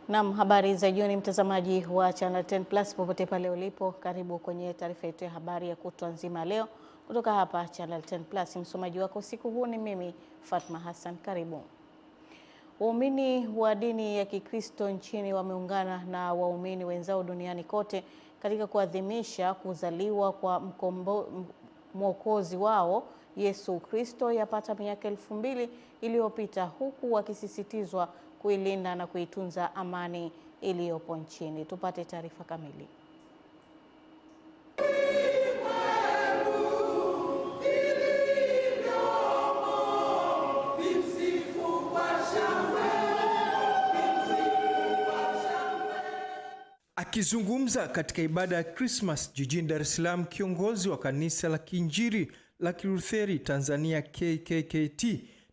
Naam, habari za jioni mtazamaji wa Channel 10 Plus popote pale ulipo, karibu kwenye taarifa yetu ya habari ya kutwa nzima leo kutoka hapa Channel 10 Plus. Msomaji wako usiku huu ni mimi Fatma Hassan. Karibu. Waumini wa dini ya Kikristo nchini wameungana na waumini wenzao duniani kote katika kuadhimisha kuzaliwa kwa Mwokozi wao Yesu Kristo yapata miaka 2000 iliyopita, huku wakisisitizwa kuilinda na kuitunza amani iliyopo nchini. Tupate taarifa kamili. Akizungumza katika ibada ya Christmas jijini Dar es Salaam, kiongozi wa kanisa la Kiinjili la Kilutheri Tanzania KKKT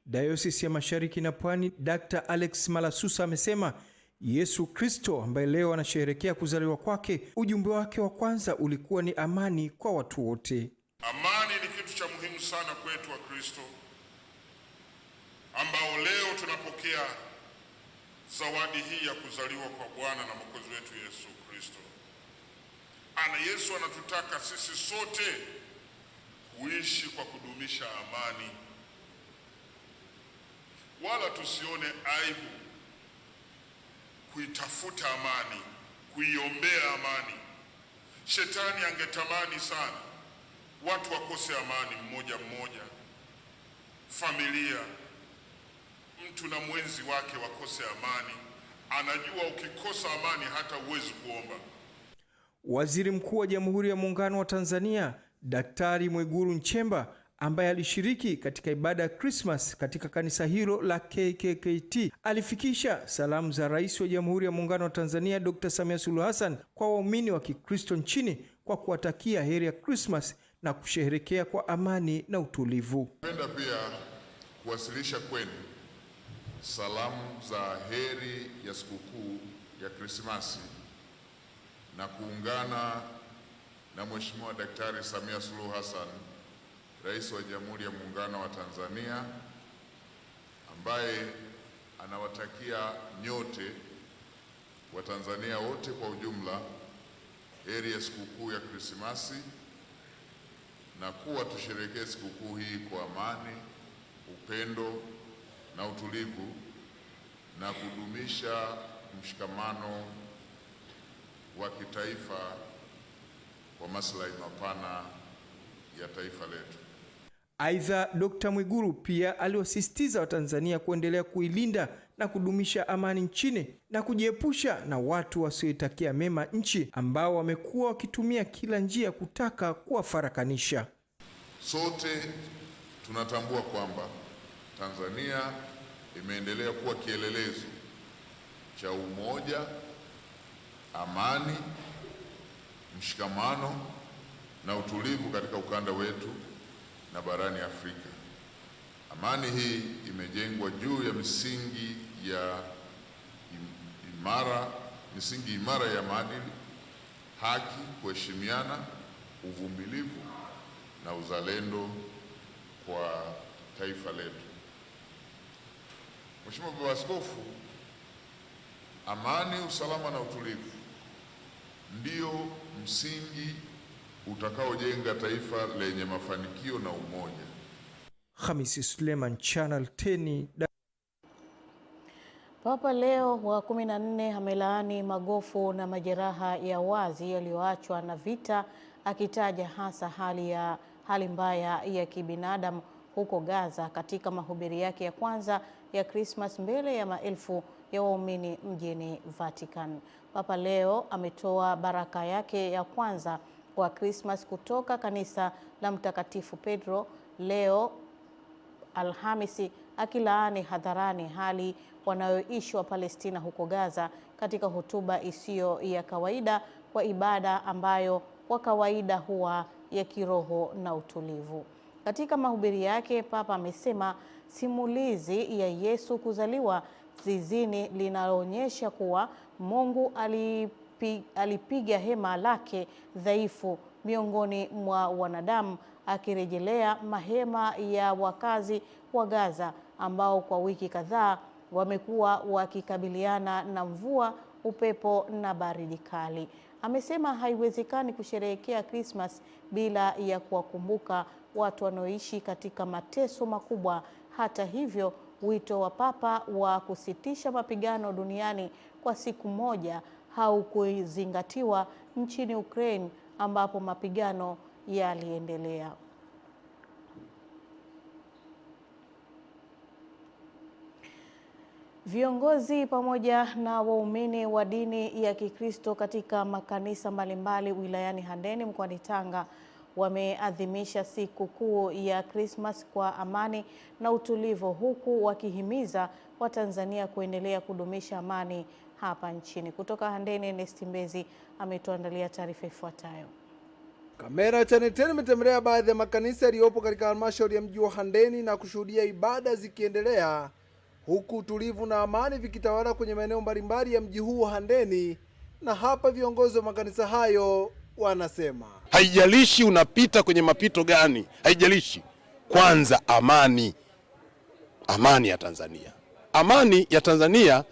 Dayosisi ya Mashariki na Pwani, Dr. Alex Malasusa amesema Yesu Kristo ambaye leo anasherehekea kuzaliwa kwake, ujumbe wake wa kwanza ulikuwa ni amani kwa watu wote. Amani ni kitu cha muhimu sana kwetu wa Kristo, ambao leo tunapokea zawadi hii ya kuzaliwa kwa Bwana na Mwokozi wetu Yesu Kristo. Yesu anatutaka sisi sote kuishi kwa kudumisha amani, wala tusione aibu kuitafuta amani, kuiombea amani. Shetani angetamani sana watu wakose amani, mmoja mmoja, familia, mtu na mwenzi wake wakose amani. Anajua ukikosa amani hata uwezi kuomba. Waziri Mkuu wa Jamhuri ya Muungano wa Tanzania Daktari Mwigulu Nchemba, ambaye alishiriki katika ibada ya Christmas katika kanisa hilo la KKKT, alifikisha salamu za Rais wa Jamhuri ya Muungano wa Tanzania Dr. Samia Suluhu Hassan kwa waumini wa Kikristo nchini kwa kuwatakia heri ya Christmas na kusherehekea kwa amani na utulivu. Napenda pia kuwasilisha kwenu salamu za heri ya sikukuu ya Krismasi na kuungana na Mheshimiwa Daktari Samia Suluhu Hassan, Rais wa Jamhuri ya Muungano wa Tanzania, ambaye anawatakia nyote wa Tanzania wote kwa ujumla heri ya sikukuu ya Krismasi, na kuwa tusherehekee sikukuu hii kwa amani, upendo na utulivu, na kudumisha mshikamano wa kitaifa kwa maslahi mapana ya taifa letu. Aidha, Dr. Mwigulu pia aliwasisitiza Watanzania kuendelea kuilinda na kudumisha amani nchini na kujiepusha na watu wasioitakia mema nchi ambao wamekuwa wakitumia kila njia kutaka kuwafarakanisha. Sote tunatambua kwamba Tanzania imeendelea kuwa kielelezo cha umoja, amani, mshikamano na utulivu katika ukanda wetu na barani Afrika. Amani hii imejengwa juu ya misingi imara ya maadili, haki, kuheshimiana, uvumilivu na uzalendo kwa taifa letu. Mheshimiwa Baba Askofu, amani, usalama na utulivu ndio msingi utakaojenga taifa lenye mafanikio na umoja. Hamisi Suleiman, Channel 10. Papa Leo wa 14 amelaani magofu na majeraha ya wazi yaliyoachwa na vita, akitaja hasa hali mbaya ya kibinadamu huko Gaza katika mahubiri yake ya kwanza ya Christmas mbele ya maelfu ya waumini mjini Vatican. Papa Leo ametoa baraka yake ya kwanza kwa Christmas kutoka kanisa la Mtakatifu Pedro leo Alhamisi, akilaani hadharani hali wanayoishi wa Palestina huko Gaza katika hotuba isiyo ya kawaida kwa ibada ambayo kwa kawaida huwa ya kiroho na utulivu. Katika mahubiri yake, Papa amesema simulizi ya Yesu kuzaliwa zizini linaloonyesha kuwa Mungu alipiga hema lake dhaifu miongoni mwa wanadamu, akirejelea mahema ya wakazi wa Gaza ambao kwa wiki kadhaa wamekuwa wakikabiliana na mvua, upepo na baridi kali. Amesema haiwezekani kusherehekea Christmas bila ya kuwakumbuka watu wanaoishi katika mateso makubwa. Hata hivyo, wito wa Papa wa kusitisha mapigano duniani kwa siku moja haukuzingatiwa nchini Ukraine ambapo mapigano yaliendelea. Viongozi pamoja na waumini wa dini ya Kikristo katika makanisa mbalimbali wilayani Handeni mkoani Tanga wameadhimisha siku kuu ya Christmas kwa amani na utulivu, huku wakihimiza Watanzania kuendelea kudumisha amani hapa nchini. Kutoka Handeni, Ernest Mbezi ametuandalia taarifa ifuatayo. Kamera ya Channel 10 imetembelea baadhi ya makanisa yaliyopo katika halmashauri ya mji wa Handeni na kushuhudia ibada zikiendelea, huku utulivu na amani vikitawala kwenye maeneo mbalimbali ya mji huu wa Handeni. Na hapa viongozi wa makanisa hayo wanasema, haijalishi unapita kwenye mapito gani, haijalishi, kwanza amani. Amani ya Tanzania. Amani ya Tanzania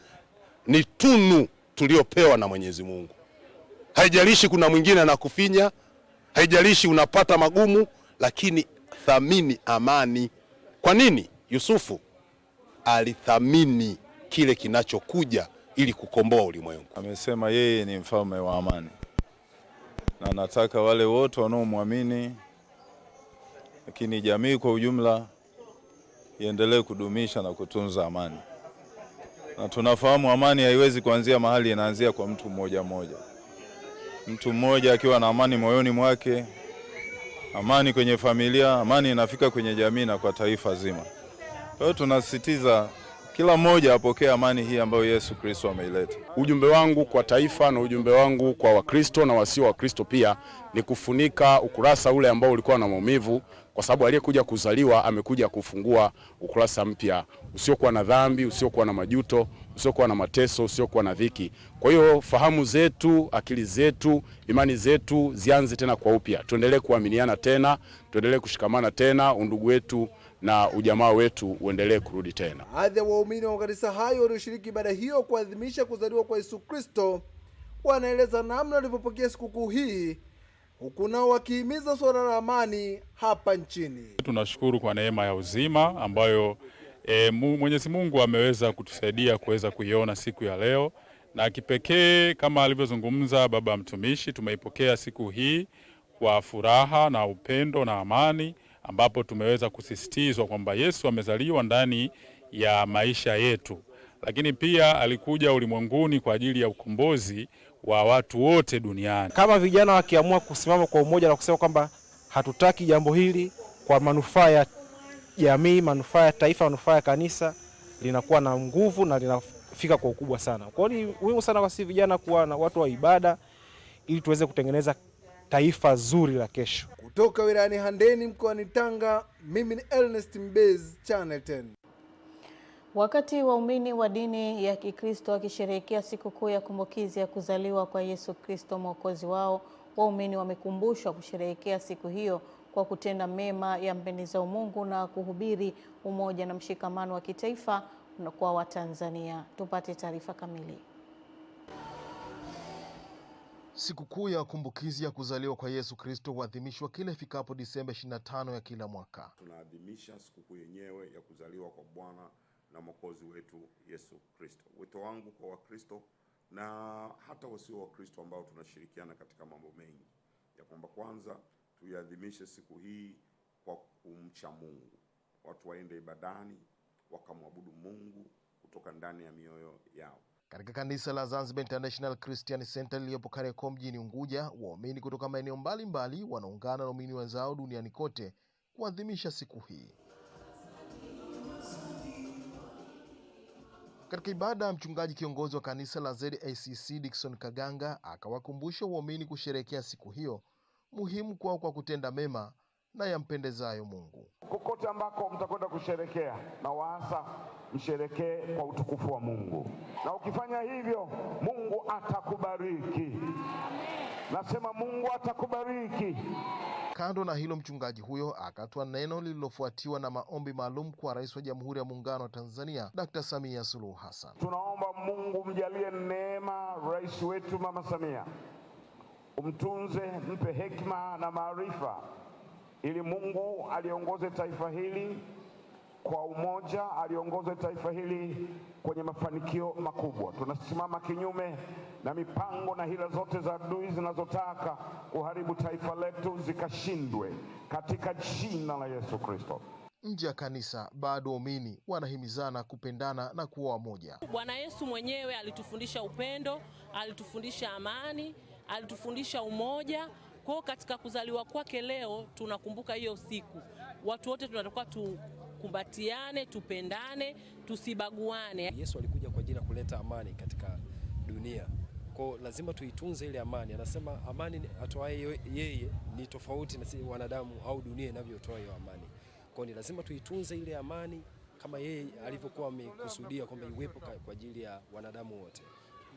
ni tunu tuliopewa na Mwenyezi Mungu. Haijalishi kuna mwingine anakufinya, haijalishi unapata magumu, lakini thamini amani. Kwa nini? Yusufu alithamini kile kinachokuja ili kukomboa ulimwengu. Amesema yeye ni mfalme wa amani, na nataka wale wote wanaomwamini, lakini jamii kwa ujumla, iendelee kudumisha na kutunza amani. Na tunafahamu amani haiwezi kuanzia mahali, inaanzia kwa mtu mmoja mmoja. Mtu mmoja akiwa na amani moyoni mwake, amani kwenye familia, amani inafika kwenye jamii na kwa taifa zima. Kwa hiyo tunasisitiza kila mmoja apokee amani hii ambayo Yesu Kristo ameileta. Ujumbe wangu kwa taifa na ujumbe wangu kwa Wakristo na wasio Wakristo pia ni kufunika ukurasa ule ambao ulikuwa na maumivu, kwa sababu aliyekuja kuzaliwa amekuja kufungua ukurasa mpya usiokuwa na dhambi, usiokuwa na majuto, usiokuwa na mateso, usiokuwa na dhiki. Kwa hiyo fahamu zetu, akili zetu, imani zetu zianze tena kwa upya. Tuendelee kuaminiana tena, tuendelee kushikamana tena, undugu wetu na ujamaa wetu uendelee kurudi tena. Baadhi ya waumini wa makanisa hayo walioshiriki ibada hiyo kuadhimisha kuzaliwa kwa Yesu Kristo wanaeleza namna walivyopokea sikukuu hii, huku nao wakihimiza swala la amani hapa nchini. Tunashukuru kwa neema ya uzima ambayo Mwenyezi Mungu ameweza kutusaidia kuweza kuiona siku ya leo, na kipekee kama alivyozungumza baba mtumishi, tumeipokea siku hii kwa furaha na upendo na amani, ambapo tumeweza kusisitizwa kwamba Yesu amezaliwa ndani ya maisha yetu, lakini pia alikuja ulimwenguni kwa ajili ya ukombozi wa watu wote duniani. Kama vijana wakiamua kusimama kwa umoja na kusema kwamba hatutaki jambo hili kwa manufaa ya jamii, manufaa ya taifa, manufaa ya kanisa, linakuwa na nguvu na linafika kwa ukubwa sana. Kwa hiyo ni muhimu sana kwa sisi vijana kuwa na watu wa ibada ili tuweze kutengeneza taifa zuri la kesho. Kutoka wilayani Handeni mkoani Tanga, mimi ni Ernest Mbezi, Channel 10. Wakati waumini wa dini ya Kikristo wakisherehekea sikukuu ya kumbukizi ya kuzaliwa kwa Yesu Kristo Mwokozi wao, waumini wamekumbushwa kusherehekea siku hiyo kwa kutenda mema yampendezao Mungu na kuhubiri umoja na mshikamano wa kitaifa kwa Watanzania. Tupate taarifa kamili. Sikukuu ya kumbukizi ya kuzaliwa kwa Yesu Kristo huadhimishwa kila ifikapo Disemba 25 ya kila mwaka. Tunaadhimisha sikukuu yenyewe ya kuzaliwa kwa Bwana na Mwokozi wetu Yesu Kristo. Wito wangu kwa Wakristo na hata wasio Wakristo ambao tunashirikiana katika mambo mengi, ya kwamba kwanza tuiadhimishe siku hii kwa kumcha Mungu. Watu waende ibadani wakamwabudu Mungu kutoka ndani ya mioyo yao. Katika kanisa la Zanzibar International Christian Center lililopo Kariakoo mjini Unguja, waumini kutoka maeneo mbalimbali wanaungana na waumini wenzao duniani kote kuadhimisha siku hii. Katika ibada, mchungaji kiongozi wa kanisa la ZACC Dickson Kaganga akawakumbusha waumini kusherehekea siku hiyo muhimu kwao kwa kutenda mema na yampendezayo Mungu. Kokote ambako mtakwenda kusherehekea, na waasa msherekee kwa utukufu wa Mungu, na ukifanya hivyo Mungu atakubariki. Nasema Mungu atakubariki. Kando na hilo, mchungaji huyo akatoa neno lililofuatiwa na maombi maalum kwa Rais wa Jamhuri ya Muungano wa Tanzania Dr. Samia Suluhu Hassan. Tunaomba Mungu mjalie neema rais wetu Mama Samia, umtunze, mpe hekima na maarifa, ili Mungu aliongoze taifa hili kwa umoja, aliongoze taifa hili kwenye mafanikio makubwa. Tunasimama kinyume na mipango na hila zote za adui zinazotaka kuharibu taifa letu, zikashindwe katika jina la Yesu Kristo. Nje ya kanisa bado waumini wanahimizana kupendana na kuwa wamoja. Bwana Yesu mwenyewe alitufundisha upendo, alitufundisha amani, alitufundisha umoja. Kwa katika kuzaliwa kwake leo tunakumbuka hiyo siku. Watu wote tunatakiwa tukumbatiane, tupendane, tusibaguane. Yesu alikuja kwa ajili ya kuleta amani katika dunia. Kwa lazima tuitunze ile amani. Anasema amani atoaye yeye ni tofauti na sisi wanadamu au dunia inavyotoa hiyo amani. Kwa ni lazima tuitunze ile amani kama yeye alivyokuwa amekusudia kwamba iwepo kwa ajili ya wanadamu wote.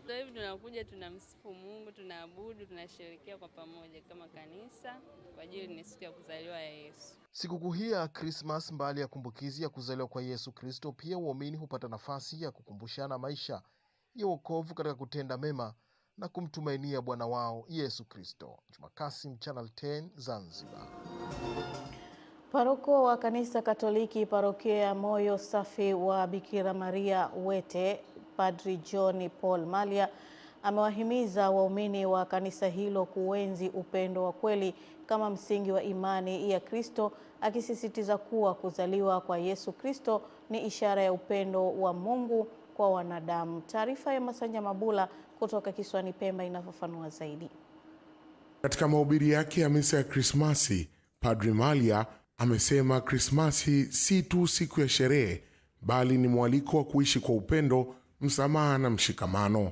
Sasa hivi tunakuja, tunamsifu Mungu, tunaabudu, tunasherehekea kwa pamoja kama kanisa kwa ajili ni siku ya kuzaliwa ya Yesu. Sikukuu hii ya Christmas, mbali ya kumbukizi ya kuzaliwa kwa Yesu Kristo, pia waumini hupata nafasi ya kukumbushana maisha ya wokovu katika kutenda mema na kumtumainia Bwana wao Yesu Kristo. Juma Kasim, Channel 10, Zanzibar. Paroko wa Kanisa Katoliki Parokia ya Moyo Safi wa Bikira Maria Wete, Padri John Paul Malia amewahimiza waumini wa kanisa hilo kuenzi upendo wa kweli kama msingi wa imani ya Kristo, akisisitiza kuwa kuzaliwa kwa Yesu Kristo ni ishara ya upendo wa Mungu kwa wanadamu. Taarifa ya Masanja Mabula kutoka Kisiwani Pemba inafafanua zaidi. Katika mahubiri yake ya misa ya Krismasi, Padri Malia amesema Krismasi si tu siku ya sherehe, bali ni mwaliko wa kuishi kwa upendo, msamaha na mshikamano.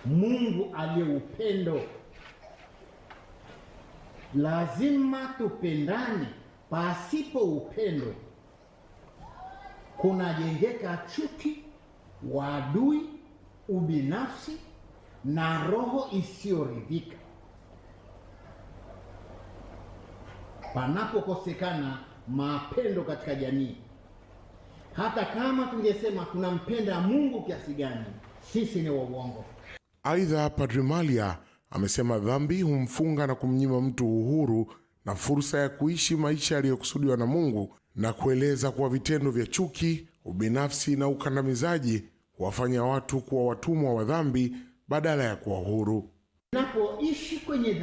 Mungu aliye upendo, lazima tupendane. Pasipo upendo kunajengeka chuki, uadui, ubinafsi na roho isiyoridhika. Panapokosekana mapendo katika jamii, hata kama tungesema tunampenda Mungu kiasi gani, sisi ni wa uongo. Aidha, Padri Malia amesema dhambi humfunga na kumnyima mtu uhuru na fursa ya kuishi maisha yaliyokusudiwa na Mungu, na kueleza kuwa vitendo vya chuki, ubinafsi na ukandamizaji huwafanya watu kuwa watumwa wa dhambi badala ya kuwa huru. Tunapoishi kwenye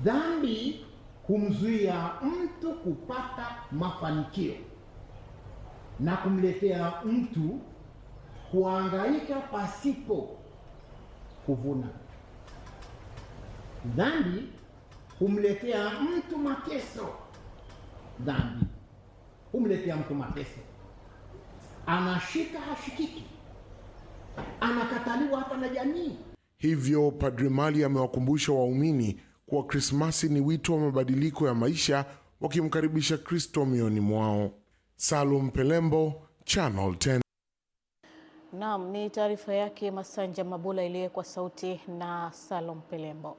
dhambi humzuia mtu kupata mafanikio na kumletea mtu kuhangaika pasipo kuvuna. Dhambi humletea mtu mateso. Dhambi humletea mtu mateso. Anashika hashikiki, anakataliwa hata na jamii. Hivyo Padri Malia amewakumbusha waumini kuwa Krismasi ni wito wa mabadiliko ya maisha, wakimkaribisha Kristo mioyoni mwao. Salum Pelembo, Channel 10. Naam, ni taarifa yake Masanja Mabula iliyowekwa sauti na Salum Pelembo.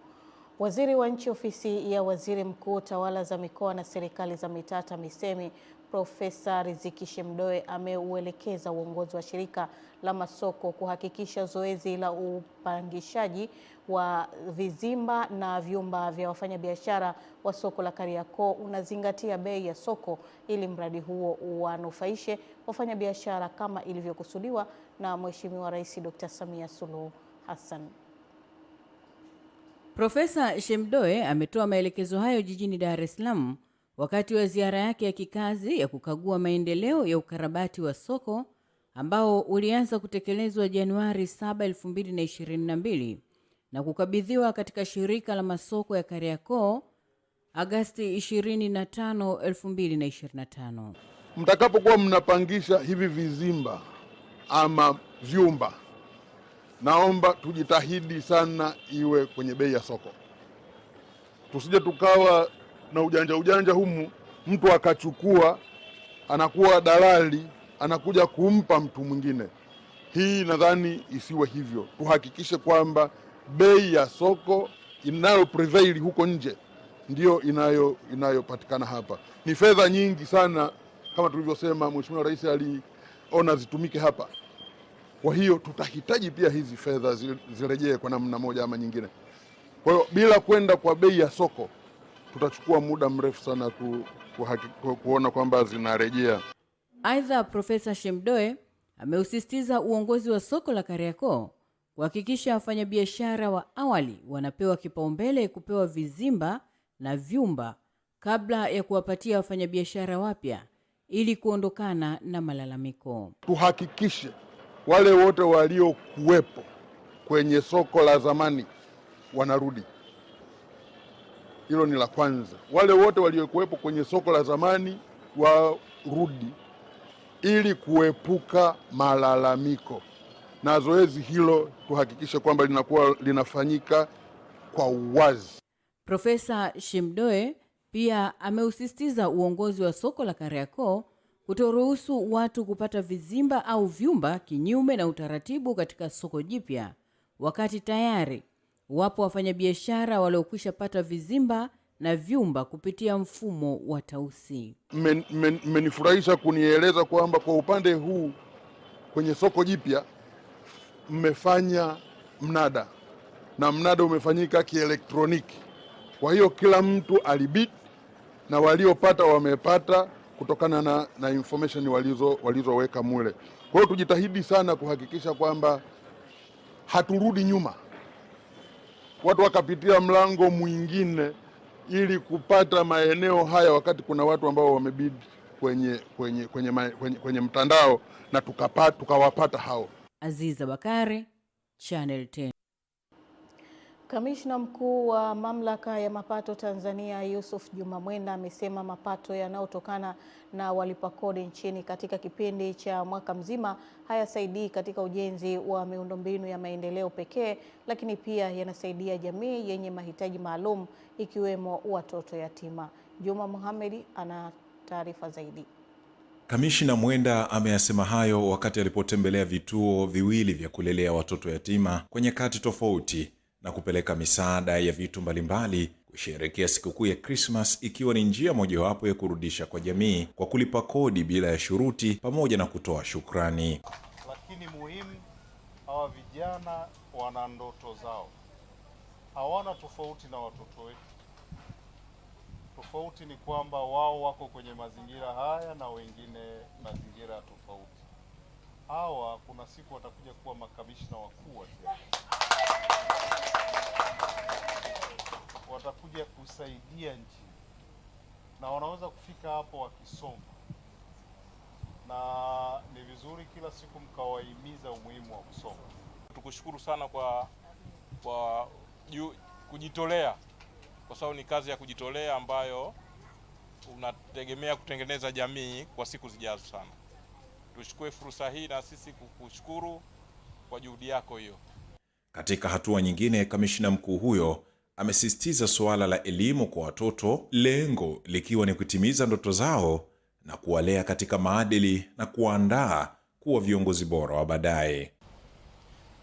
Waziri wa Nchi Ofisi ya Waziri Mkuu, Tawala za Mikoa na Serikali za Mitaa TAMISEMI, Profesa Riziki Shemdoe ameuelekeza uongozi wa shirika la masoko kuhakikisha zoezi la upangishaji wa vizimba na vyumba vya wafanyabiashara wa soko la Kariakoo unazingatia bei ya soko, ili mradi huo uwanufaishe wafanyabiashara kama ilivyokusudiwa na Mheshimiwa Rais Dr. Samia Suluhu Hassan. Profesa Shemdoe ametoa maelekezo hayo jijini Dar es Salaam wakati wa ziara yake ya kikazi ya kukagua maendeleo ya ukarabati wa soko ambao ulianza kutekelezwa Januari 7, 2022 na kukabidhiwa katika shirika la masoko ya Kariakoo Agosti 25, 2025. Mtakapokuwa mnapangisha hivi vizimba ama vyumba, naomba tujitahidi sana iwe kwenye bei ya soko. Tusije tukawa na ujanja humu, mtu akachukua, anakuwa dalali, anakuja kumpa mtu mwingine. Hii nadhani isiwe hivyo. Tuhakikishe kwamba bei ya soko inayo prevail huko nje ndio inayopatikana hapa. Ni fedha nyingi sana, kama tulivyosema, Mheshimiwa Rais aliona zitumike hapa. Kwa hiyo tutahitaji pia hizi fedha zirejee kwa namna moja ama nyingine. Kwa hiyo bila kwenda kwa bei ya soko, tutachukua muda mrefu sana kuona kwamba zinarejea. Aidha, Profesa Shemdoe ameusisitiza uongozi wa soko la Kariakoo kuhakikisha wafanyabiashara wa awali wanapewa kipaumbele kupewa vizimba na vyumba kabla ya kuwapatia wafanyabiashara wapya ili kuondokana na malalamiko. Tuhakikishe wale wote waliokuwepo kwenye soko la zamani wanarudi. Hilo ni la kwanza. Wale wote waliokuwepo kwenye soko la zamani warudi ili kuepuka malalamiko. Na zoezi hilo tuhakikishe kwamba linafanyika kwa uwazi. Profesa Shemdoe pia ameusisitiza uongozi wa soko la Kariakoo kutoruhusu watu kupata vizimba au vyumba kinyume na utaratibu katika soko jipya, wakati tayari wapo wafanyabiashara waliokwisha pata vizimba na vyumba kupitia mfumo wa tausi. Mmenifurahisha kunieleza kwamba kwa upande huu kwenye soko jipya mmefanya mnada, na mnada umefanyika kielektroniki. Kwa hiyo kila mtu alibid na waliopata wamepata kutokana na information walizoweka mule. Kwa hiyo tujitahidi sana kuhakikisha kwamba haturudi nyuma, watu wakapitia mlango mwingine ili kupata maeneo haya, wakati kuna watu ambao wamebid kwenye mtandao na tukawapata hao. Aziza Bakari, Channel 10. Kamishna mkuu wa Mamlaka ya Mapato Tanzania Yusuf Juma Mwenda amesema mapato yanayotokana na walipa kodi nchini katika kipindi cha mwaka mzima hayasaidii katika ujenzi wa miundombinu ya maendeleo pekee, lakini pia yanasaidia jamii yenye mahitaji maalum ikiwemo watoto yatima. Juma Mohamed ana taarifa zaidi. Kamishna Mwenda ameyasema hayo wakati alipotembelea vituo viwili vya kulelea watoto yatima kwenye kati tofauti na kupeleka misaada ya vitu mbalimbali kusherehekea sikukuu ya Christmas, ikiwa ni njia mojawapo ya kurudisha kwa jamii kwa kulipa kodi bila ya shuruti pamoja na kutoa shukrani. Lakini muhimu, hawa vijana wana ndoto zao, hawana tofauti na watoto wetu. Tofauti ni kwamba wao wako kwenye mazingira haya na wengine mazingira tofauti. Hawa kuna siku watakuja kuwa makamishna wakuu wa watakuja kusaidia nchi, na wanaweza kufika hapo wakisoma, na ni vizuri kila siku mkawahimiza umuhimu wa kusoma. Tukushukuru sana kwa kujitolea, kwa sababu ni kazi ya kujitolea ambayo unategemea kutengeneza jamii kwa siku zijazo sana. Tuchukue fursa hii na sisi kukushukuru kwa juhudi yako hiyo. Katika hatua nyingine, kamishna mkuu huyo amesisitiza suala la elimu kwa watoto, lengo likiwa ni kutimiza ndoto zao na kuwalea katika maadili na kuandaa kuwa viongozi bora wa baadaye.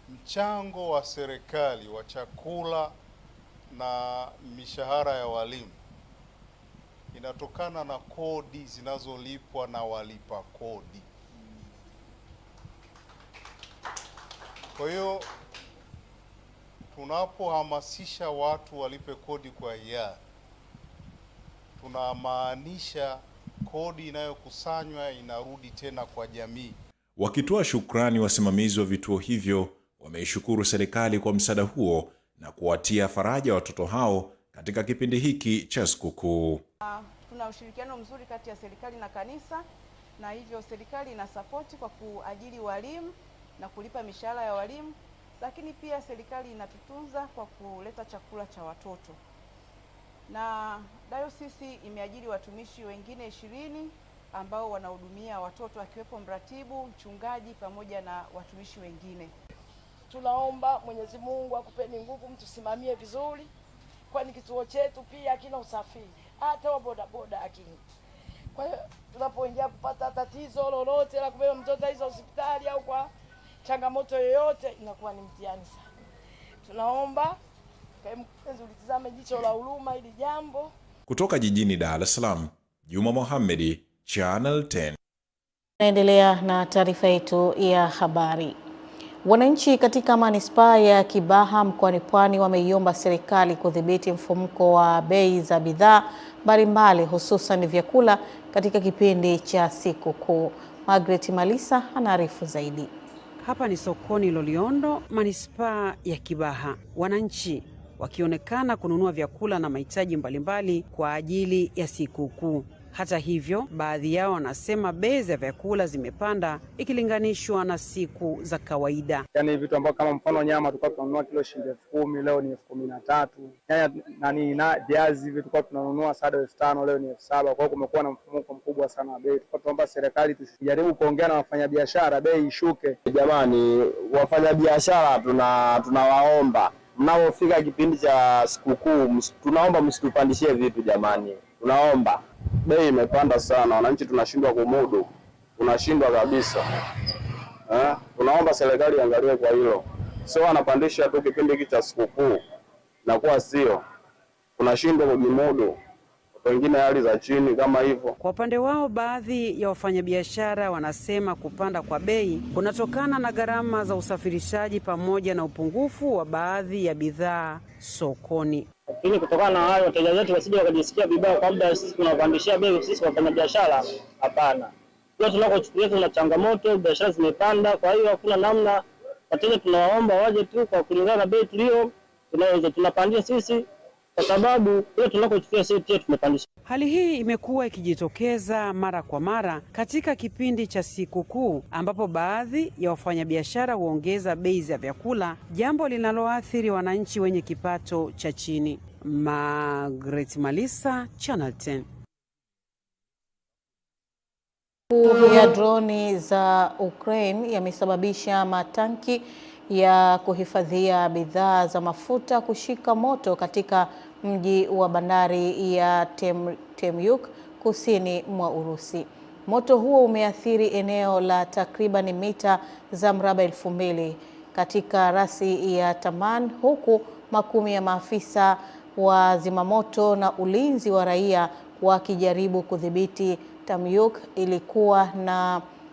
Mchango wa serikali wa chakula na mishahara ya walimu inatokana na kodi zinazolipwa na walipa kodi. Kwa hiyo tunapohamasisha watu walipe kodi kwa hiari, tunamaanisha kodi inayokusanywa inarudi tena kwa jamii. Wakitoa shukrani, wasimamizi wa vituo hivyo wameishukuru serikali kwa msaada huo na kuwatia faraja watoto hao katika kipindi hiki cha sikukuu. Tuna ushirikiano mzuri kati ya serikali na kanisa, na hivyo serikali ina support kwa kuajiri walimu na kulipa mishahara ya walimu, lakini pia serikali inatutunza kwa kuleta chakula cha watoto. Na dayosisi imeajiri watumishi wengine 20 ambao wanahudumia watoto, akiwepo mratibu, mchungaji pamoja na watumishi wengine. Tunaomba Mwenyezi Mungu akupeni nguvu, mtusimamie vizuri, kwani kituo chetu pia kina usafiri, hata wa bodaboda akini. Kwa hiyo tunapoingia kupata tatizo lolote la kubeba mtoto hizo hospitali au kwa changamoto yoyote, inakuwa ni mtihani sana. Tunaomba ulitizame jicho la huruma ili jambo, Kutoka jijini Dar es Salaam, Juma Mohamed, Channel 10. Naendelea na taarifa yetu ya habari. Wananchi katika manispaa ya Kibaha mkoani Pwani wameiomba serikali kudhibiti mfumuko wa bei za bidhaa mbalimbali hususan vyakula katika kipindi cha sikukuu. Margaret Malisa anaarifu zaidi. Hapa ni sokoni Loliondo, manispaa ya Kibaha. Wananchi wakionekana kununua vyakula na mahitaji mbalimbali kwa ajili ya sikukuu. Hata hivyo, baadhi yao wanasema bei za vyakula zimepanda ikilinganishwa na siku za kawaida. Yaani vitu ambavyo kama mfano nyama tulikuwa tunanunua kilo shilingi 10,000, leo ni 13,000. Nyanya na viazi hivi tulikuwa tunanunua sada 5,000, leo ni 7,000. Kwa hiyo kumekuwa na mfumuko mkubwa sana wa bei. Tulikuwa tunaomba serikali tujaribu kuongea na wafanyabiashara bei ishuke. Jamani, wafanyabiashara tunawaomba mnapofika kipindi cha sikukuu tunaomba msitupandishie vitu jamani. Tunaomba. Bei imepanda sana, wananchi tunashindwa kumudu. Tunashindwa kabisa. Tunaomba serikali iangalie kwa hilo. Sio wanapandisha tu kipindi hiki cha sikukuu. Na kuwa sio. Tunashindwa kujimudu. Wengine hali za chini kama hivyo. Kwa upande wao, baadhi ya wafanyabiashara wanasema kupanda kwa bei kunatokana na gharama za usafirishaji pamoja na upungufu wa baadhi ya bidhaa sokoni. Lakini kutokana na hayo wateja wetu wasije wakajisikia vibaya kwamba sisi tunawapandishia bei sisi wafanyabiashara, hapana. Kwa tunakochukulia kuna changamoto, biashara zimepanda, kwa hiyo hakuna namna. Wateja tunawaomba waje tu kwa kulingana na bei tunaweza tunapandia sisi kwa sababu hiyo tunakochukulia sisi tumepandisha. Hali hii imekuwa ikijitokeza mara kwa mara katika kipindi cha sikukuu ambapo baadhi ya wafanyabiashara huongeza bei za vyakula, jambo linaloathiri wananchi wenye kipato cha chini. Margaret Malisa, Channel 10. Ya droni za Ukraine yamesababisha matanki ya kuhifadhia bidhaa za mafuta kushika moto katika mji wa bandari ya Temyuk kusini mwa Urusi. Moto huo umeathiri eneo la takriban mita za mraba 2,000 katika rasi ya Taman, huku makumi ya maafisa wa zimamoto na ulinzi wa raia wakijaribu kudhibiti. Temyuk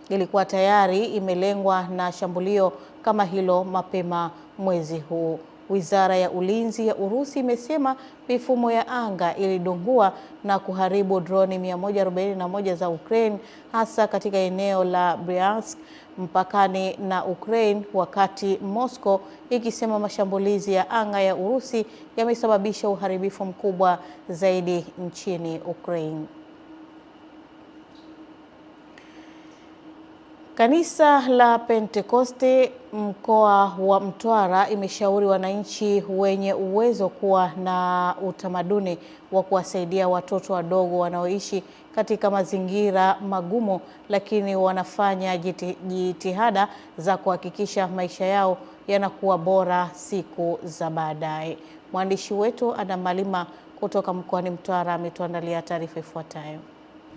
ilikuwa tayari imelengwa na shambulio kama hilo mapema mwezi huu. Wizara ya Ulinzi ya Urusi imesema mifumo ya anga ilidungua na kuharibu droni 141 za Ukraine, hasa katika eneo la Bryansk mpakani na Ukraine, wakati Moscow ikisema mashambulizi ya anga ya Urusi yamesababisha uharibifu mkubwa zaidi nchini Ukraine. Kanisa la Pentekoste mkoa wa Mtwara imeshauri wananchi wenye uwezo kuwa na utamaduni wa kuwasaidia watoto wadogo wanaoishi katika mazingira magumu, lakini wanafanya jitihada za kuhakikisha maisha yao yanakuwa bora siku za baadaye. Mwandishi wetu Adam Malima kutoka mkoani Mtwara ametuandalia taarifa ifuatayo.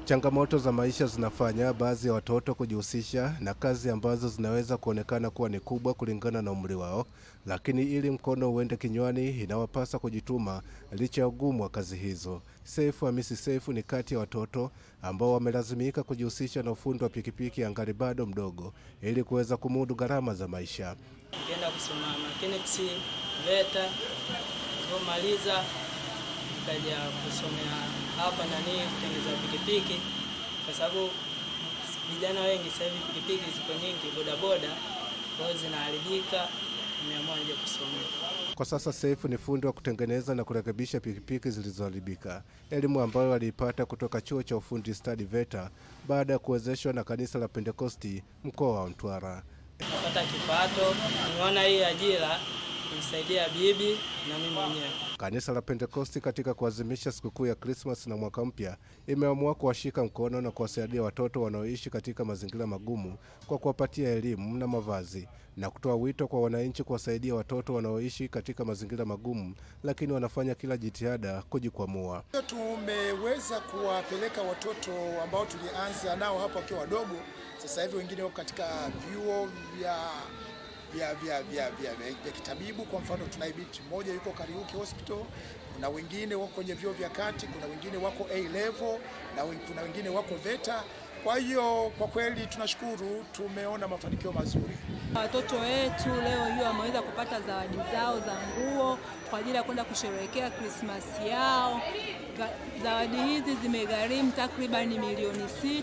Changamoto za maisha zinafanya baadhi ya watoto kujihusisha na kazi ambazo zinaweza kuonekana kuwa ni kubwa kulingana na umri wao, lakini ili mkono uende kinywani inawapasa kujituma licha ya ugumu wa kazi hizo. Seifu Hamisi Seifu ni kati ya watoto ambao wamelazimika kujihusisha na ufundi wa pikipiki angali bado mdogo ili kuweza kumudu gharama za maisha. Nikaenda kusoma mechanics VETA, kumaliza nikaja kusomea hapa kutengeneza pikipiki, kwa sababu vijana wengi sasa hivi pikipiki ziko nyingi, bodaboda kwa zinaharibika, nimeamua nje kusomea. Kwa sasa Seifu ni fundi wa kutengeneza na kurekebisha pikipiki zilizoharibika, elimu ambayo alipata kutoka chuo cha ufundi stadi VETA baada ya kuwezeshwa na kanisa la Pentekosti mkoa wa Mtwara. Napata kipato, nimeona hii ajira kunisaidia bibi na mimi mwenyewe. Kanisa la Pentekosti katika kuadhimisha sikukuu ya Christmas na mwaka mpya imeamua kuwashika mkono na kuwasaidia watoto wanaoishi katika mazingira magumu kwa kuwapatia elimu na mavazi, na kutoa wito kwa wananchi kuwasaidia watoto wanaoishi katika mazingira magumu lakini wanafanya kila jitihada kujikwamua. Tumeweza kuwapeleka watoto ambao tulianza nao hapo wakiwa wadogo, sasa hivi wengine wako katika vyuo vya vya kitabibu. Kwa mfano tunaye binti mmoja yuko Kariuki Hospital, kuna wengine wako kwenye vyuo vya kati, kuna wengine wako A level na kuna wengine wako VETA. Kwa hiyo kwa kweli tunashukuru, tumeona mafanikio mazuri. Watoto wetu leo hiyo wameweza kupata zawadi zao za nguo kwa ajili ya kwenda kusherehekea Krismasi yao. Zawadi hizi zimegharimu takribani milioni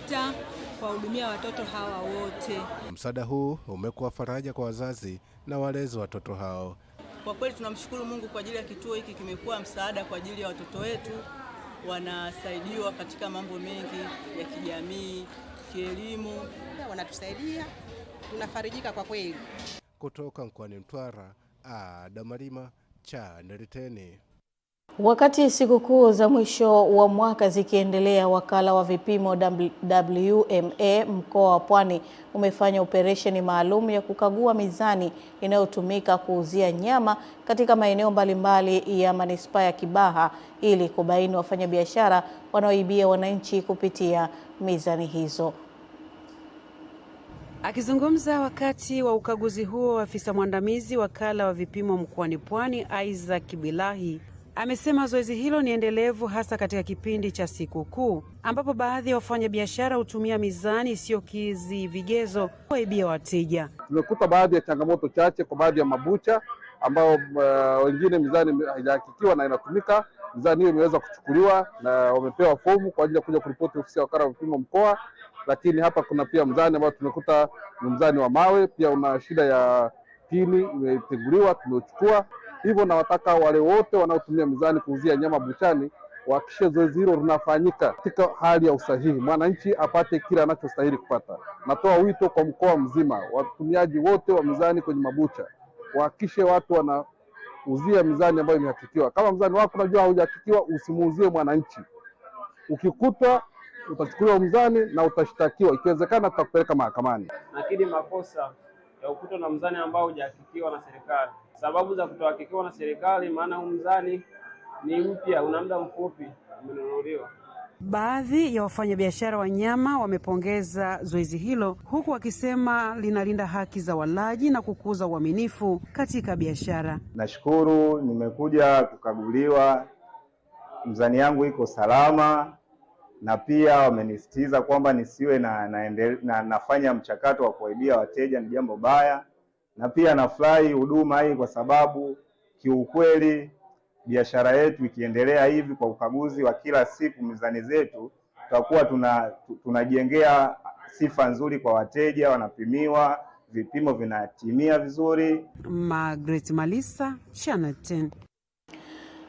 6 kuwahudumia watoto hawa wote. Msaada huu umekuwa faraja kwa wazazi na walezi wa watoto hao. Kwa kweli tunamshukuru Mungu kwa ajili ya kituo hiki, kimekuwa msaada kwa ajili ya watoto wetu. Wanasaidiwa katika mambo mengi ya kijamii, kielimu, wanatusaidia, tunafarijika kwa kweli. Kutoka mkoani Mtwara, Damarima, Channel 10. Wakati sikukuu za mwisho wa mwaka zikiendelea, wakala wa vipimo WMA mkoa wa Pwani umefanya operesheni maalum ya kukagua mizani inayotumika kuuzia nyama katika maeneo mbalimbali ya manispaa ya Kibaha ili kubaini wafanyabiashara wanaoibia wananchi kupitia mizani hizo. Akizungumza wakati wa ukaguzi huo, afisa mwandamizi wakala wa vipimo mkoani Pwani Isaac Bilahi amesema zoezi hilo ni endelevu hasa katika kipindi cha sikukuu ambapo baadhi ya wafanyabiashara hutumia mizani isiyokidhi vigezo kuwaibia wateja. Tumekuta baadhi ya changamoto chache kwa baadhi ya mabucha ambao wengine mizani haijahakikiwa na inatumika. Mizani hiyo imeweza kuchukuliwa na wamepewa fomu kwa ajili ya kuja kuripoti ofisi ya wakala wa vipimo mkoa. Lakini hapa kuna pia mzani ambao tumekuta ni mzani wa mawe, pia una shida ya pini, imeteguliwa, tumeuchukua. Hivyo nawataka wale wote wanaotumia mizani kuuzia nyama buchani wahakikishe zoezi hilo linafanyika katika hali ya usahihi, mwananchi apate kile anachostahili kupata. Natoa wito kwa mkoa mzima, watumiaji wote wa mizani kwenye mabucha wahakikishe watu wanauzia mizani ambayo imehakikiwa. Kama mzani wako unajua haujahakikiwa, usimuuzie mwananchi. Ukikutwa utachukuliwa mzani na utashtakiwa, ikiwezekana tutakupeleka mahakamani. Lakini makosa ya ukutwa na mzani ambao hujahakikiwa na serikali. Sababu za kutohakikiwa na serikali, maana huu mzani ni mpya, una muda mfupi umenunuliwa. Baadhi ya wafanyabiashara wa nyama wamepongeza zoezi hilo huku wakisema linalinda haki za walaji na kukuza uaminifu katika biashara. Nashukuru nimekuja kukaguliwa, mzani yangu iko salama, na pia wamenisitiza kwamba nisiwe nafanya mchakato wa kuwaibia wateja, ni jambo baya. Na pia nafurahi huduma hii kwa sababu kiukweli biashara yetu ikiendelea hivi kwa ukaguzi wa kila siku mizani zetu, tutakuwa tunajengea sifa nzuri kwa wateja, wanapimiwa, vipimo vinatimia vizuri. Margaret Malisa, Channel 10.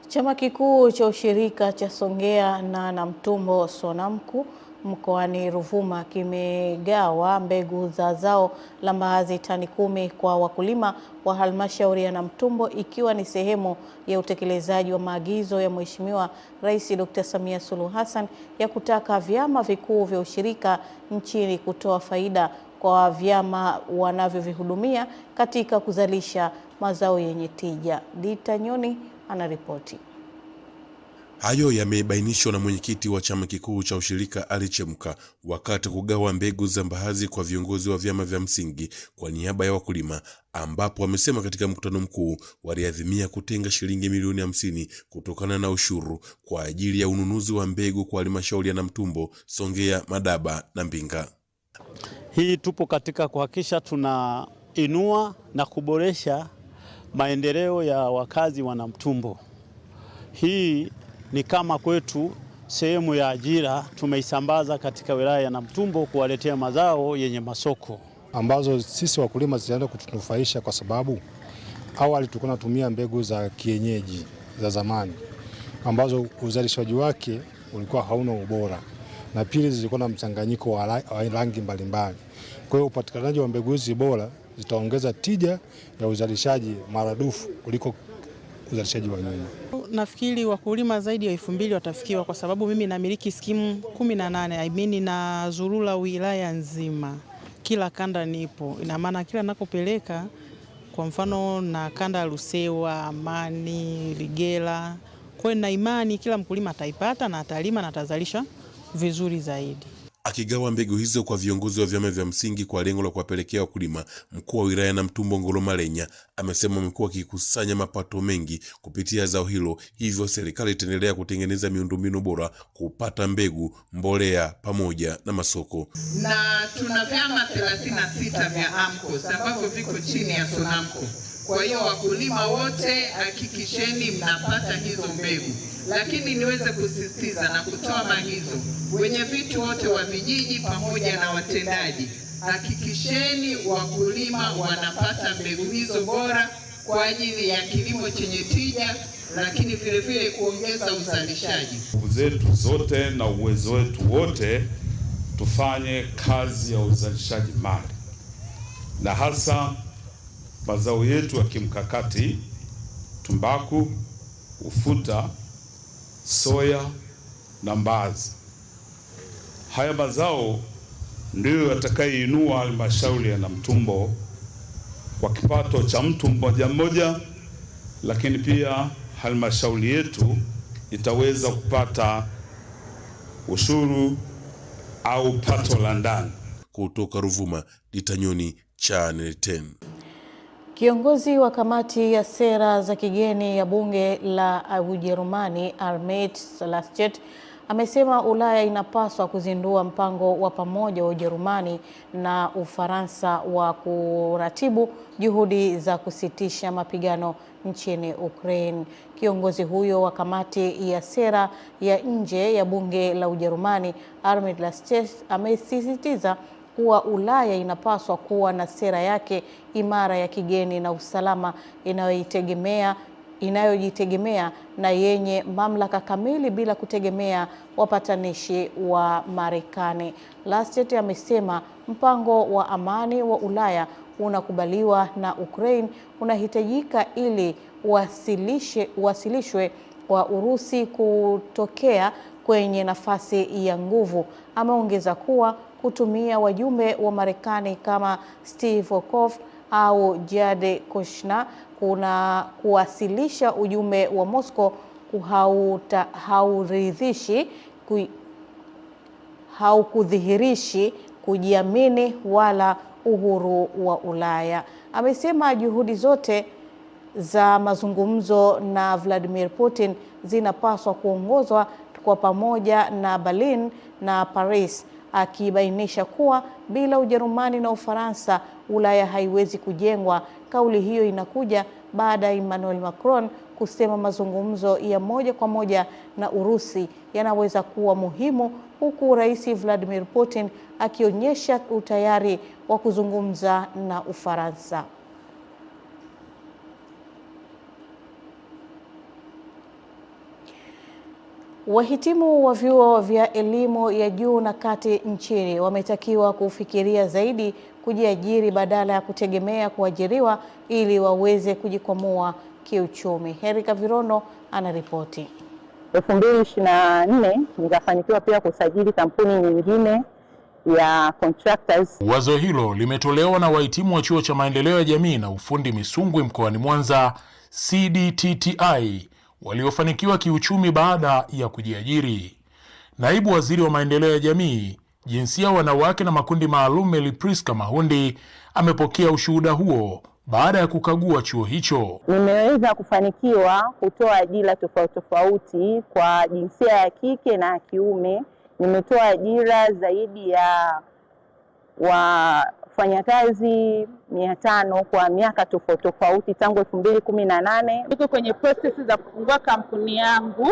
Chama kikuu cha ushirika cha Songea na Namtumbo Sonamku mkoani Ruvuma kimegawa mbegu za zao la mbaazi tani 10 kwa wakulima wa halmashauri ya Namtumbo, ikiwa ni sehemu ya utekelezaji wa maagizo ya Mheshimiwa Rais Dr. Samia Suluhu Hassan ya kutaka vyama vikuu vya ushirika nchini kutoa faida kwa vyama wanavyovihudumia katika kuzalisha mazao yenye tija. Dita Nyoni anaripoti. Hayo yamebainishwa na mwenyekiti wa chama kikuu cha ushirika Ali Chemka wakati kugawa mbegu za mbaazi kwa viongozi wa vyama vya msingi kwa niaba ya wakulima, ambapo wamesema katika mkutano mkuu waliadhimia kutenga shilingi milioni 50 kutokana na ushuru kwa ajili ya ununuzi wa mbegu kwa halmashauri ya Namtumbo, Songea, Madaba na Mbinga. Hii tupo katika kuhakikisha tunainua na kuboresha maendeleo ya wakazi wa Namtumbo. Hii ni kama kwetu sehemu ya ajira tumeisambaza katika wilaya ya Namtumbo kuwaletea mazao yenye masoko ambazo sisi wakulima zitaenda kutunufaisha, kwa sababu awali tulikuwa tunatumia mbegu za kienyeji za zamani ambazo uzalishaji wake ulikuwa hauna ubora, na pili zilikuwa na mchanganyiko wa rangi mbalimbali. Kwa hiyo upatikanaji wa mbegu hizi bora zitaongeza tija ya uzalishaji maradufu kuliko uzalishaji wa nyuma. Nafikiri wakulima zaidi ya 2000 watafikiwa, kwa sababu mimi namiliki skimu 18 na zurula wilaya nzima, kila kanda nipo. Ina maana kila nakopeleka, kwa mfano na kanda Lusewa, Amani, Ligela, kwa na imani kila mkulima ataipata na atalima na atazalisha vizuri zaidi. Akigawa mbegu hizo kwa viongozi wa vyama vya msingi kwa lengo la kuwapelekea wakulima, mkuu wa wilaya Namtumbo Ngolo Malenya amesema wamekuwa wakikusanya mapato mengi kupitia zao hilo, hivyo serikali itaendelea kutengeneza miundombinu bora kupata mbegu, mbolea pamoja na masoko. Na tuna vyama 36 vya AMCOS ambavyo viko chini ya SONAMCO. Kwa hiyo wakulima wote hakikisheni mnapata hizo mbegu. Lakini niweze kusisitiza na kutoa maagizo wenye vitu wote wa vijiji pamoja na watendaji, hakikisheni wakulima wanapata mbegu hizo bora kwa ajili ya kilimo chenye tija, lakini vile vile kuongeza uzalishaji. Nguvu zetu zote na uwezo wetu wote tufanye kazi ya uzalishaji mali, na hasa mazao yetu ya kimkakati: tumbaku, ufuta, soya na mbaazi. Haya mazao ndiyo yatakayoinua halmashauri ya Namtumbo kwa kipato cha mtu mmoja mmoja, lakini pia halmashauri yetu itaweza kupata ushuru au pato la ndani. Kutoka Ruvuma, Ditanyoni, Channel 10. Kiongozi wa kamati ya sera za kigeni ya bunge la Ujerumani, Armin Laschet, amesema Ulaya inapaswa kuzindua mpango wa pamoja wa Ujerumani na Ufaransa wa kuratibu juhudi za kusitisha mapigano nchini Ukraine. Kiongozi huyo wa kamati ya sera ya nje ya bunge la Ujerumani, Armin Laschet, amesisitiza kuwa Ulaya inapaswa kuwa na sera yake imara ya kigeni na usalama inayojitegemea na yenye mamlaka kamili bila kutegemea wapatanishi wa Marekani. Laschet amesema mpango wa amani wa Ulaya unakubaliwa na Ukraine unahitajika ili uwasilishwe kwa Urusi kutokea kwenye nafasi ya nguvu. Ameongeza kuwa kutumia wajumbe wa Marekani kama Steve Witkoff au Jared Kushner kuwasilisha ujumbe wa Moscow haukudhihirishi kujiamini wala uhuru wa Ulaya. Amesema juhudi zote za mazungumzo na Vladimir Putin zinapaswa kuongozwa kwa pamoja na Berlin na Paris, akibainisha kuwa bila Ujerumani na Ufaransa Ulaya haiwezi kujengwa. Kauli hiyo inakuja baada ya Emmanuel Macron kusema mazungumzo ya moja kwa moja na Urusi yanaweza kuwa muhimu, huku Rais Vladimir Putin akionyesha utayari wa kuzungumza na Ufaransa. Wahitimu wa vyuo vya elimu ya juu na kati nchini wametakiwa kufikiria zaidi kujiajiri badala ya kutegemea kuajiriwa ili waweze kujikwamua kiuchumi. Herika Virono anaripoti. 2024 nikafanikiwa pia kusajili kampuni nyingine ya contractors. Wazo hilo limetolewa na wahitimu wa Chuo cha Maendeleo ya Jamii na Ufundi Misungwi mkoani Mwanza, CDTTI, waliofanikiwa kiuchumi baada ya kujiajiri. Naibu Waziri wa Maendeleo ya Jamii, Jinsia, Wanawake na Makundi Maalum, Elipriska Mahundi, amepokea ushuhuda huo baada ya kukagua chuo hicho. Nimeweza kufanikiwa kutoa ajira tofauti kwa jinsia ya kike na kiume. Nimetoa ajira zaidi ya wafanyakazi 500 kwa miaka tofauti tangu 2018. Niko kwenye process za kufungua kampuni yangu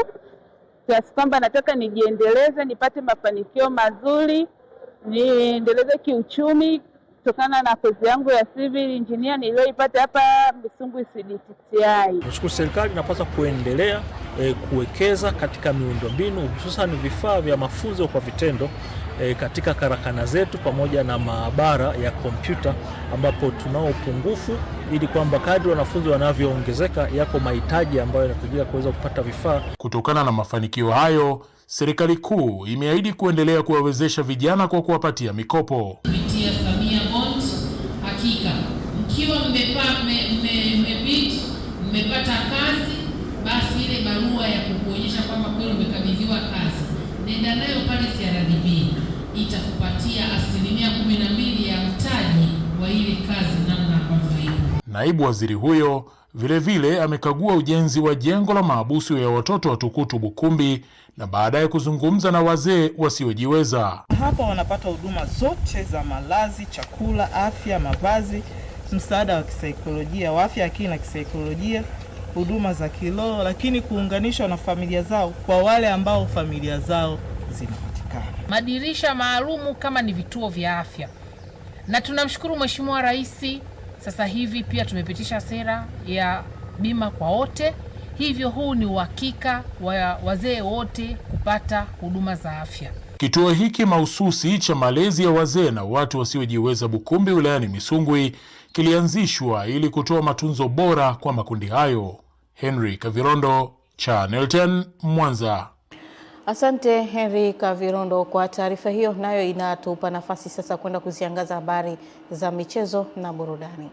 kiasi kwamba nataka nijiendeleze, nipate mafanikio mazuri, niendeleze kiuchumi kutokana na kozi yangu ya civil engineer niliyoipata hapa Misungwi CDTTI. Nashukuru serikali inapaswa kuendelea kuwekeza katika miundombinu, hususan vifaa vya mafunzo kwa vitendo katika karakana zetu pamoja na maabara ya kompyuta, ambapo tunao upungufu, ili kwamba kadri wanafunzi wanavyoongezeka yako mahitaji ambayo yanatujia kuweza kupata vifaa. Kutokana na mafanikio hayo, serikali kuu imeahidi kuendelea kuwawezesha vijana kwa kuwapatia mikopo. Kupitia Samia Bond, hakika mkiwa mmepata kazi, basi ile barua ya kukuonyesha kwamba kweli umekabidhiwa kazi, nenda nayo pale CRDB itakupatia 12% ya mtaji wa ile kazi namna ambavyo iko. Naibu waziri huyo vilevile amekagua ujenzi wa jengo la mahabusu ya watoto wa Tukutu Bukumbi na baadaye kuzungumza na wazee wasiojiweza. Hapa wanapata huduma zote za malazi, chakula, afya, mavazi, msaada wa kisaikolojia, wa afya akili na kisaikolojia, huduma za kiroho, lakini kuunganishwa na familia zao kwa wale ambao familia zao zinapatikana. Madirisha maalumu kama ni vituo vya afya. Na tunamshukuru Mheshimiwa Rais, sasa hivi pia tumepitisha sera ya bima kwa wote. Hivyo huu ni uhakika wa wazee wote kupata huduma za afya. Kituo hiki mahususi cha malezi ya wazee na watu wasiojiweza Bukumbi wilayani Misungwi kilianzishwa ili kutoa matunzo bora kwa makundi hayo. Henry Kavirondo, Channel 10, Mwanza. Asante Henry Kavirondo kwa taarifa hiyo, nayo inatupa nafasi sasa kwenda kuziangaza habari za michezo na burudani.